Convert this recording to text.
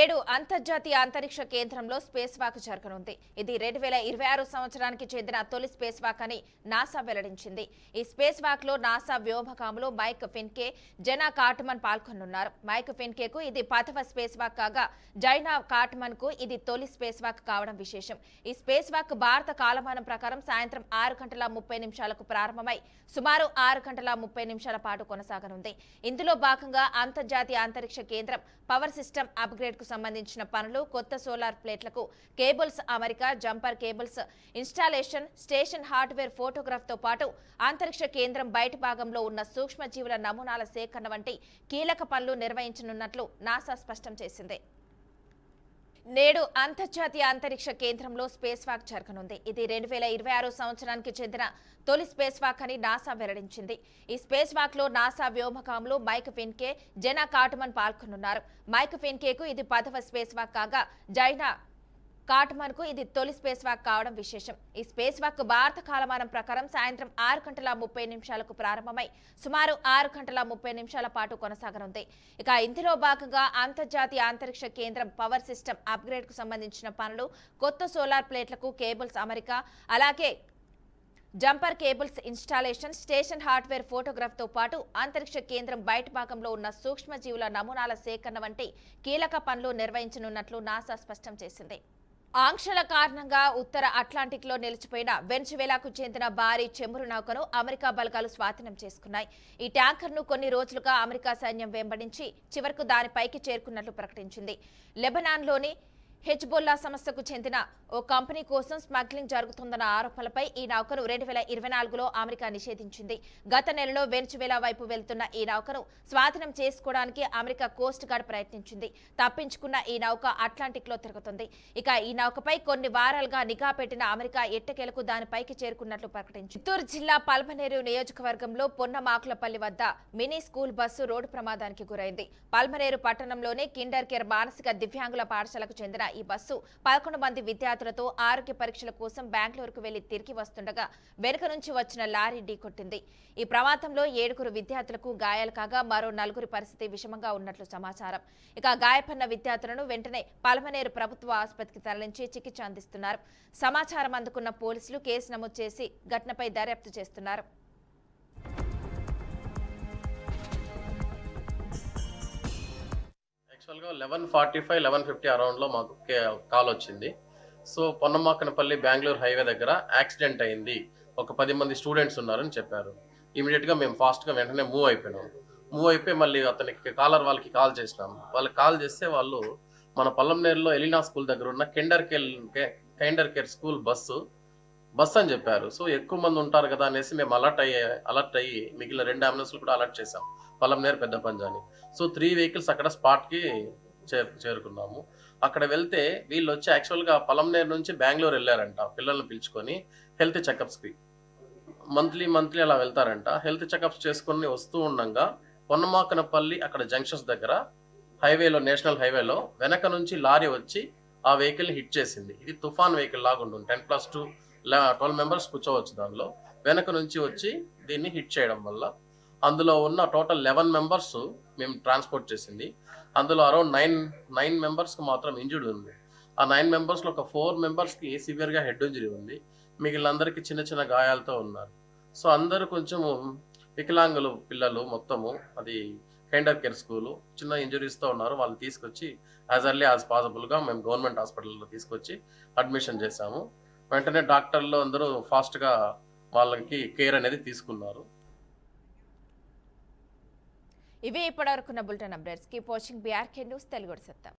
నేడు అంతర్జాతీయ అంతరిక్ష కేంద్రంలో స్పేస్ వాక్ జరగనుంది. ఇది 2026 సంవత్సరానికి చెందిన తొలి స్పేస్ వాక్ అని నాసా వెల్లడించింది. ఈ స్పేస్ వాక్ లో నాసా వ్యోమగాములు మైక్ ఫిన్కే, జెనా కార్టమన్ పాల్గొనున్నారు. మైక్ ఫిన్కేకు ఇది 10వ స్పేస్ వాక్ కాగా జైనా కార్టమన్ కు ఇది తొలి స్పేస్ వాక్ కావడం విశేషం. ఈ స్పేస్ వాక్ భారత కాలమానం ప్రకారం సాయంత్రం 6:30 ప్రారంభమై సుమారు 6:30 పాటు కొనసాగనుంది. ఇందులో భాగంగా అంతర్జాతీయ అంతరిక్ష కేంద్రం పవర్ సిస్టమ్ అప్గ్రేడ్ కు సంబంధించిన పనులు, కొత్త సోలార్ ప్లేట్లకు కేబుల్స్ అమరిక, jumper cables installation, station hardware photograph తో పాటు అంతరిక్ష కేంద్రం బయటి భాగంలో ఉన్న సూక్ష్మజీవుల నమూనాల సేకరణ వంటి కీలక పనులు నిర్వహించనున్నట్లు నాసా స్పష్టం చేసింది. నేడు అంతర్జాతీయ అంతరిక్ష కేంద్రంలో స్పేస్ వాక్ జరగనుంది. ఇది 2026 సంవత్సరానికి చెందిన తొలి స్పేస్ వాక్ అని నాసా వెల్లడించింది. ఈ స్పేస్ వాక్ లో నాసా వ్యోమగాములు మైక్ ఫిన్కే, జెనా కార్టమన్ పాల్గొనున్నారు. మైక్ ఫిన్కేకు ఇది 10వ స్పేస్ వాక్ కాగా జైనా కార్టమన్ కు ఇది తొలి స్పేస్ వాక్ కావడం విశేషం. ఈ స్పేస్ వాక్ భారత కాలమానం ప్రకారం సాయంత్రం 6:30 ప్రారంభమై సుమారు 6:30 పాటు కొనసాగనుంది. ఇక ఇందులో భాగంగా అంతర్జాతీయ అంతరిక్ష కేంద్రం పవర్ సిస్టమ్ అప్గ్రేడ్ కు సంబంధించిన పనులు, కొత్త సోలార్ ప్లేట్లకు కేబుల్స్ అమరిక, అలాగే jumper cables installation, station hardware photograph తో పాటు అంతరిక్ష కేంద్రం బయట భాగంలో ఉన్న సూక్ష్మజీవుల నమూనాల సేకరణ వంటి కీలక పనులు నిర్వహించనున్నట్లు నాసా స్పష్టం చేసింది. ఆంక్షల కారణంగా ఉత్తర అట్లాంటిక్ లో నిలిచిపోయిన వెనిజువేలాకు చెందిన భారీ చమురు నౌకను అమెరికా బలగాలు స్వాధీనం చేసుకున్నాయి. ఈ ట్యాంకర్ ను కొన్ని రోజులుగా అమెరికా సైన్యం వెంబడించి చివరకు దానిపైకి చేరుకున్నట్లు ప్రకటించింది. లెబనాన్లోని హెజ్బొల్లా సంస్థకు చెందిన ఓ కంపెనీ కోసం స్మగ్లింగ్ జరుగుతుందన్న ఆరోపణలపై ఈ నౌకను 2024లో అమెరికా నిషేధించింది. గత నెలలో వెనిజువేలా వైపు వెళ్తున్న ఈ నౌకను స్వాధీనం చేసుకోవడానికి అమెరికా కోస్ట్ గార్డ్ ప్రయత్నించింది. తప్పించుకున్న ఈ నౌక అట్లాంటిక్ లో తిరుగుతుంది. ఇక ఈ నౌకపై కొన్ని వారాలుగా నిఘా పెట్టిన అమెరికా ఎట్టకేలకు దానిపైకి చేరుకున్నట్లు ప్రకటించింది. చిత్తూరు జిల్లా పల్మనేరు నియోజకవర్గంలో పొన్నమాకులపల్లి వద్ద మినీ స్కూల్ బస్సు రోడ్డు ప్రమాదానికి గురైంది. పల్మనేరు పట్టణంలోని కిండర్ కేర్ మానసిక దివ్యాంగుల పాఠశాలకు చెందిన ఈ బస్సు 11 మంది విద్యార్థులతో ఆరోగ్య పరీక్షల కోసం బెంగళూరుకు వెళ్లి తిరిగి వస్తుండగా వెనుక నుంచి వచ్చిన లారీ ఢీకొట్టింది. ఈ ప్రమాదంలో 7 విద్యార్థులకు గాయాలు కాగా మరో 4 పరిస్థితి విషమంగా ఉన్నట్లు సమాచారం. ఇక గాయపడిన విద్యార్థులను వెంటనే పల్మనేరు ప్రభుత్వ ఆసుపత్రికి తరలించి చికిత్స అందిస్తున్నారు. సమాచారం అందుకున్న పోలీసులు కేసు నమోదు చేసి ఘటనపై దర్యాప్తు చేస్తున్నారు. యాక్చువల్గా 11:45, 11:50 అరౌండ్లో మాకు కాల్ వచ్చింది. సో పొన్నమాకనపల్లి బెంగళూరు హైవే దగ్గర యాక్సిడెంట్ అయింది, ఒక 10 మంది స్టూడెంట్స్ ఉన్నారని చెప్పారు. ఇమీడియట్గా మేము ఫాస్ట్గా వెంటనే మూవ్ అయిపోయి మళ్ళీ అతనికి వాళ్ళకి కాల్ చేసినాము. వాళ్ళకి కాల్ చేస్తే వాళ్ళు మన పల్లంనేరులో ఎలినా స్కూల్ దగ్గర ఉన్న కైండర్ కేర్ స్కూల్ బస్ అని చెప్పారు. సో ఎక్కువ మంది ఉంటారు కదా అనేసి మేము అలర్ట్ అయ్యి మిగిలిన 2 అంబులెన్స్లు కూడా అలర్ట్ చేసాం, పల్లంనేరు పెద్ద పంజాని. సో 3 వెహికల్స్ అక్కడ స్పాట్కి చేరుకున్నాము. అక్కడ వెళ్తే వీళ్ళు వచ్చి యాక్చువల్గా పల్లంనేరు నుంచి బెంగళూరు వెళ్ళారంట పిల్లల్ని పిలుచుకొని హెల్త్ చెకప్స్కి. మంత్లీ అలా వెళ్తారంట. హెల్త్ చెకప్స్ చేసుకొని వస్తూ ఉండగా పొన్నమాకనపల్లి అక్కడ జంక్షన్స్ దగ్గర నేషనల్ హైవేలో వెనక నుంచి లారీ వచ్చి ఆ వెహికల్ని హిట్ చేసింది. ఇది తుఫాన్ వెహికల్ లాగా ఉంటుంది, 10+2 12 మెంబర్స్ కూర్చోవచ్చు. దానిలో వెనక నుంచి వచ్చి దీన్ని హిట్ చేయడం వల్ల అందులో ఉన్న టోటల్ 11 మెంబర్స్ మేము ట్రాన్స్పోర్ట్ చేసింది. అందులో అరౌండ్ 9 మెంబర్స్కి మాత్రం ఇంజుర్డ్ ఉంది. ఆ 9 మెంబర్స్లో ఒక 4 మెంబర్స్కి సివియర్గా హెడ్ ఇంజరీ ఉంది. మిగిలినందరికీ చిన్న గాయాలతో ఉన్నారు. సో అందరూ కొంచెము వికలాంగులు పిల్లలు మొత్తము. అది కైండర్ కేర్ స్కూలు, చిన్న ఇంజరీస్తో ఉన్నారు. వాళ్ళు తీసుకొచ్చి యాజ్ ఎర్లీ యాజ్ పాసిబుల్గా మేము గవర్నమెంట్ హాస్పిటల్లో తీసుకొచ్చి అడ్మిషన్ చేశాము. వెంటనే డాక్టర్లు అందరూ ఫాస్ట్గా వాళ్ళకి కేర్ అనేది తీసుకున్నారు. ఇవే ఇప్పటివరకున్న bulletin updates. Keep watching BRK news Telugu సత్తా.